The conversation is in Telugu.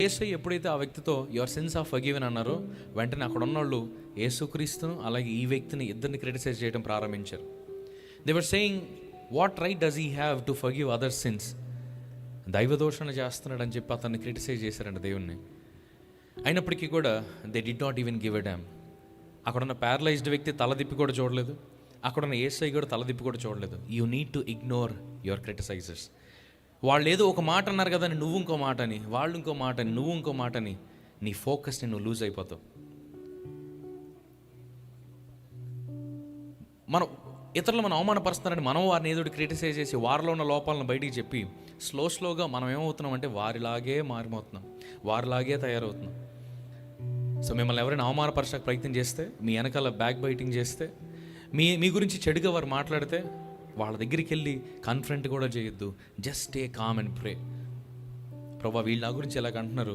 యేసయ్య ఎప్పుడైతే ఆ వ్యక్తితో యువర్ సిన్స్ ఆఫ్ ఫర్గివెన్ అన్నారో, వెంటనే అక్కడ ఉన్నోళ్ళు యేసుక్రీస్తును అలాగే ఈ వ్యక్తిని ఇద్దరిని క్రిటిసైజ్ చేయడం ప్రారంభించారు. They were saying, what right does he have to forgive other sins? దైవదోషణ చేస్తున్నాడు అని చెప్పి అతన్ని క్రిటిసైజ్ చేశారంట దేవుణ్ణి. అయినప్పటికీ కూడా they did not even give a damn. అక్కడున్న ప్యారలైజ్డ్ వ్యక్తి తలదిప్పి కూడా చూడలేదు, అక్కడున్న యేసయ్య కూడా తలదిప్పి కూడా చూడలేదు. You need to ignore your criticisers. వాళ్ళు ఏదో ఒక మాట అన్నారు కదా అని నువ్వు ఇంకో మాట అని, వాళ్ళు ఇంకో మాట అని, నువ్వు ఇంకో మాట అని, నీ ఫోకస్ని నువ్వు లూజ్ అయిపోతావు. మనం ఇతరులు మనం అవమానపరుస్తున్నారని మనం వారిని ఏదో క్రిటిసైజ్ చేసి వారిలో ఉన్న లోపాలను బయటికి చెప్పి స్లోగా మనం ఏమవుతున్నాం అంటే వారిలాగే మారిపోతున్నాం, వారిలాగే తయారవుతున్నాం. సో మిమ్మల్ని ఎవరైనా అవమానపరచడానికి ప్రయత్నం చేస్తే, మీ వెనకాల బ్యాక్ బైటింగ్ చేస్తే, మీ గురించి చెడుగా వారు మాట్లాడితే వాళ్ళ దగ్గరికి వెళ్ళి కన్ఫ్రంట్ కూడా చేయొద్దు. Just a calm and pray. ప్రభా వీళ్ళ గురించి ఎలాగ అంటున్నారు,